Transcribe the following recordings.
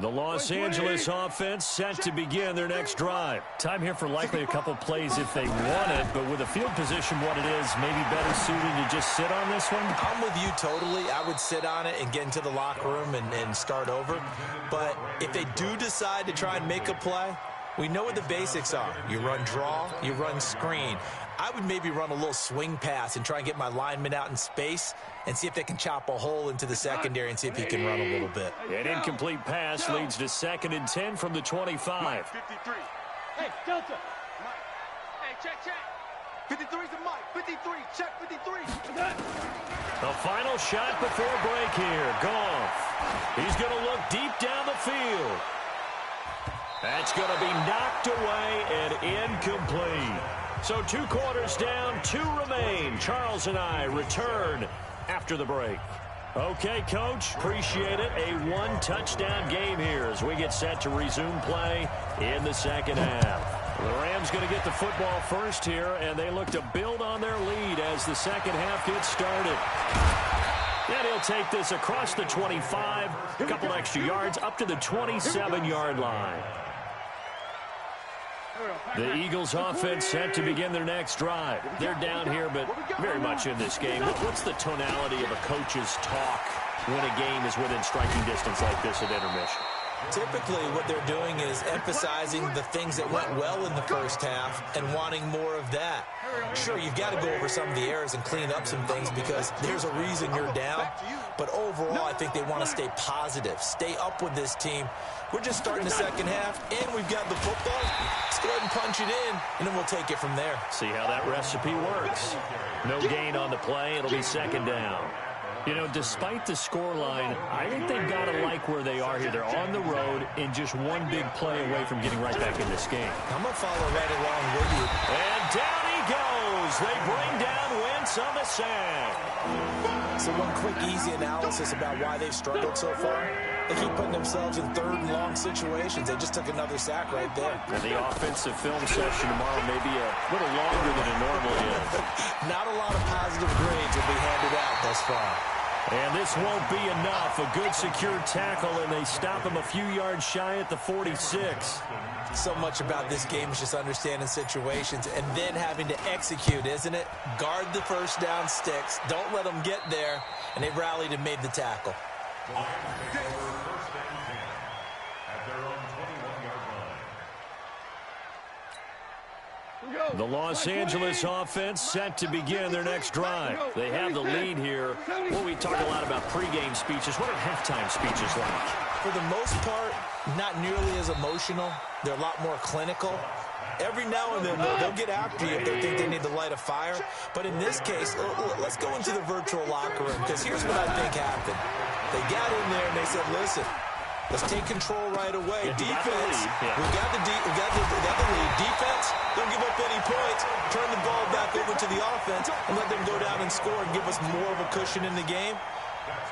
The Los Angeles offense set to begin their next drive. Time here for likely a couple plays if they want it, but with the field position what it is, maybe better suited to just sit on this one? I'm with you totally. I would sit on it and get into the locker room and start over. But if they do decide to try and make a play, we know what the basics are. You run draw, you run screen. I would maybe run a little swing pass and try and get my lineman out in space and see if they can chop a hole into the secondary and see if he can run a little bit. An incomplete pass leads to 2nd and 10 from the 25. 53. Hey, Delta. Mike. Hey, check. 53's a Mike. 53. Check 53. The final shot before break here. Goff. He's going to look deep down the field. That's going to be knocked away and incomplete. So 2 quarters down, 2 remain. Charles and I return after the break. Okay, Coach, appreciate it. A 1-touchdown game here as we get set to resume play in the second half. The Rams going to get the football first here, and they look to build on their lead as the second half gets started. And he'll take this across the 25, a couple extra yards, up to the 27-yard line. The Eagles offense set to begin their next drive. They're down here, but very much in this game. What's the tonality of a coach's talk when a game is within striking distance like this at intermission? Typically, what they're doing is emphasizing the things that went well in the first half and wanting more of that. Sure, you've got to go over some of the errors and clean up some things because there's a reason you're down. But overall, I think they want to stay positive, stay up with this team. We're just starting the second half, and we've got the football. Let's go ahead and punch it in, and then we'll take it from there. See how that recipe works. No gain on the play. It'll be 2nd down. You know, despite the scoreline, I think they've got to like where they are here. They're on the road and just one big play away from getting right back in this game. I'm going to follow right along with you. And down he goes. They bring down Wentz on the sack. So one quick, easy analysis about why they've struggled so far. They keep putting themselves in 3rd and long situations. They just took another sack right there. And the offensive film session tomorrow may be a little longer than it normally is. Not a lot of positive grades will be handed out thus far. And this won't be enough. A good secure tackle, and they stop him a few yards shy at the 46. So much about this game is just understanding situations and then having to execute, isn't it? Guard the first down sticks. Don't let them get there. And they rallied and made the tackle. The Los Angeles offense set to begin their next drive. They have the lead here. Well, we talk a lot about pregame speeches. What are halftime speeches like? For the most part, not nearly as emotional. They're a lot more clinical. Every now and then, they'll get after you if they think they need to light a fire. But in this case, let's go into the virtual locker room, because here's what I think happened. They got in there and they said, listen, let's take control right away. Defense, we got the lead. Defense, don't give up any points. Turn the ball back over to the offense and let them go down and score and give us more of a cushion in the game.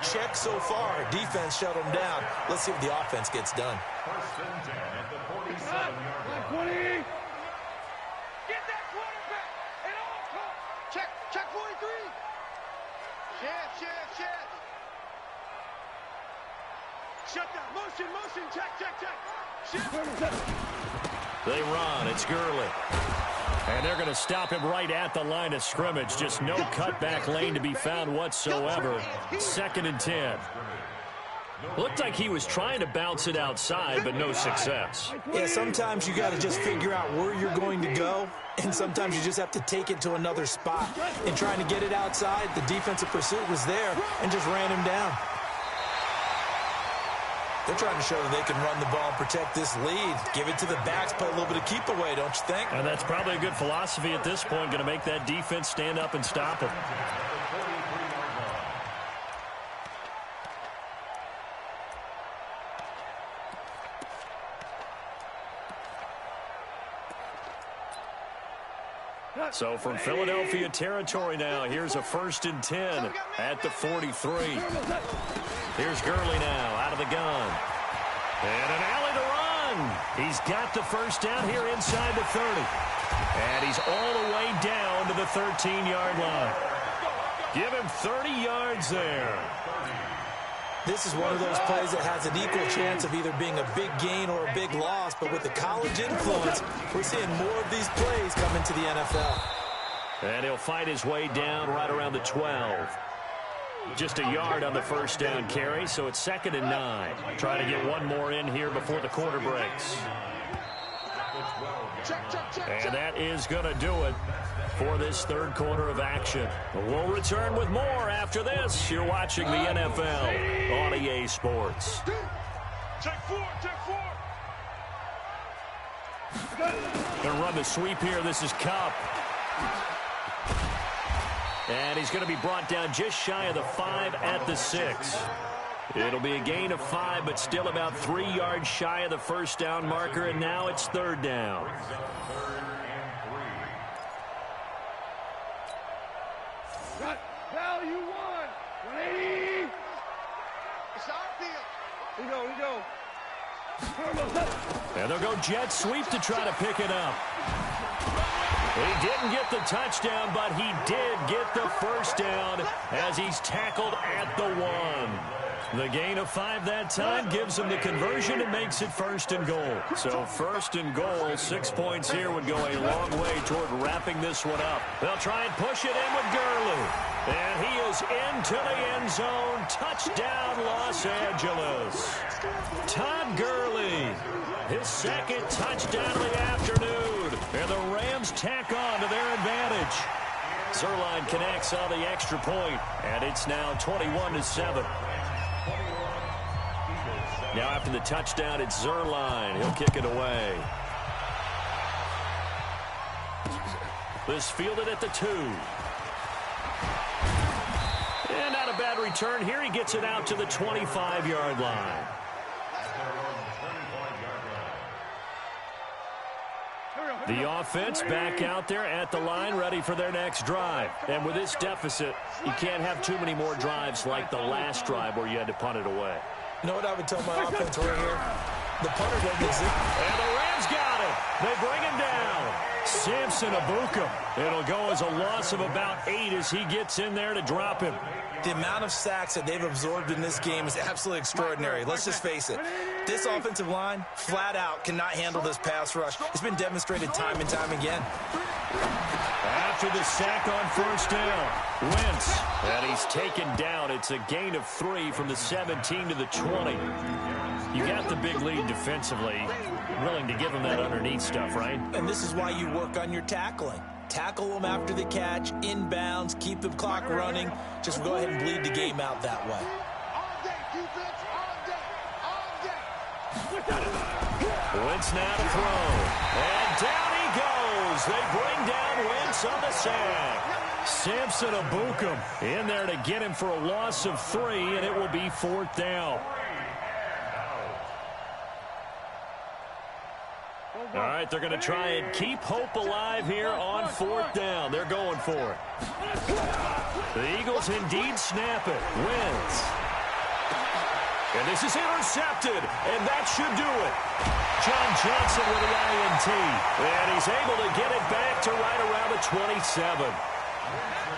Check so far. Defense shut them down. Let's see if the offense gets done. 1st and 10 at the 47-yard line. Get that quarterback. And all call. Check 43. Chance. Shut down. Motion. Check. They run. It's Gurley. And they're going to him right at the line of scrimmage. Just no cutback lane to be found whatsoever. 2nd and 10. Looked like he was trying to bounce it outside, but no success. Yeah, sometimes you got to just figure out where you're going to go, and sometimes you just have to take it to another spot. In trying to get it outside, the defensive pursuit was there and just ran him down. They're trying to show that they can run the ball and protect this lead. Give it to the backs, play a little bit of keep away, don't you think? And that's probably a good philosophy at this point, going to make that defense stand up and stop it. So from Philadelphia territory now, here's a 1st and 10 at the 43. Here's Gurley now out of the gun. And an alley to run. He's got the first down here inside the 30. And he's all the way down to the 13-yard line. Give him 30 yards there. This is one of those plays that has an equal chance of either being a big gain or a big loss, but with the college influence, we're seeing more of these plays come into the NFL. And he'll fight his way down right around the 12. Just a yard on the first down carry, so it's 2nd and 9. Trying to get one more in here before the quarter breaks. And that is going to do it for this third quarter of action. We'll return with more after this. You're watching the NFL on EA Sports. Check four. Going to run the sweep here. This is Cup. And he's going to be brought down just shy of the 5 at the 6. It'll be a gain of 5, but still about 3 yards shy of the first down marker, and now it's 3rd down. Got value 180. It's our field. Here we go. And they'll go jet sweep to try to pick it up. He didn't get the touchdown, but he did get the first down as he's tackled at the 1. The gain of 5 that time gives him the conversion and makes it 1st and goal. So 1st and goal, 6 points here would go a long way toward wrapping this one up. They'll try and push it in with Gurley. And he is into the end zone. Touchdown, Los Angeles. Todd Gurley, his 2nd touchdown of the afternoon. And the Rams tack on to their advantage. Zerline connects on the extra point, and it's now 21-7. Now after the touchdown, it's Zerline. He'll kick it away. This fielded at the 2. And not a bad return here. He gets it out to the 25-yard line. The offense back out there at the line, ready for their next drive. And with this deficit, you can't have too many more drives like the last drive where you had to punt it away. You know what I would tell my offense right here? The punter doesn't exist. And the Rams got it. They bring him down. Samson Abuka. It'll go as a loss of about 8 as he gets in there to drop him. The amount of sacks that they've absorbed in this game is absolutely extraordinary. Let's just face it. This offensive line, flat out, cannot handle this pass rush. It's been demonstrated time and time again. After the sack on first down, Wentz. And he's taken down. It's a gain of 3 from the 17 to the 20. You got the big lead defensively. Willing to give him that underneath stuff, right? And this is why you work on your tackling. Tackle them after the catch, inbounds, keep the clock running. Just go ahead and bleed the game out that way. Wentz now to throw. And down he goes. They bring down Wentz on the sack. Samson Abuka in there to get him for a loss of 3, and it will be 4th down. All right, they're going to try and keep hope alive here on 4th down. They're going for it. The Eagles indeed snap it. Wins. And this is intercepted, and that should do it. John Johnson with the INT, and he's able to get it back to right around the 27.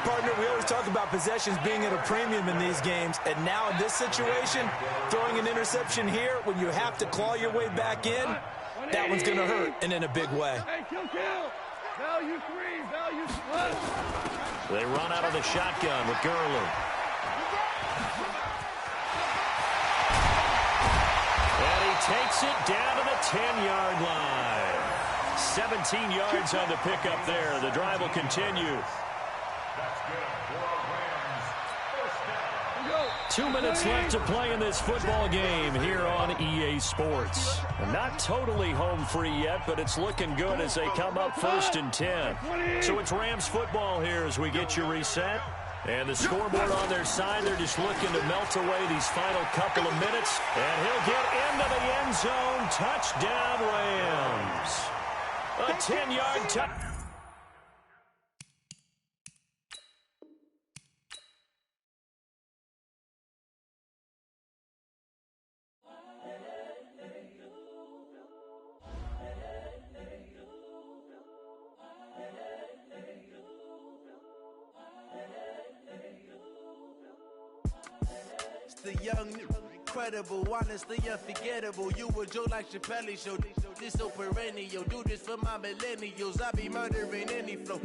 Partner, we always talk about possessions being at a premium in these games, and now in this situation, throwing an interception here when you have to claw your way back in, that one's going to hurt, and in a big way. Hey, kill. Value 3, value 1. They run out of the shotgun with Gurley. And he takes it down to the 10-yard line. 17 yards on the pickup there. The drive will continue. 2 minutes left to play in this football game here on EA Sports. Not totally home free yet, but it's looking good as they come up 1st and 10. So it's Rams football here as we get you reset. And the scoreboard on their side, they're just looking to melt away these final couple of minutes. And he'll get into the end zone. Touchdown, Rams. A 10-yard touchdown. the young, incredible, honestly unforgettable. You a joke like Chappelle Show. This so perennial. Do this for my millennials. I be murdering any flow.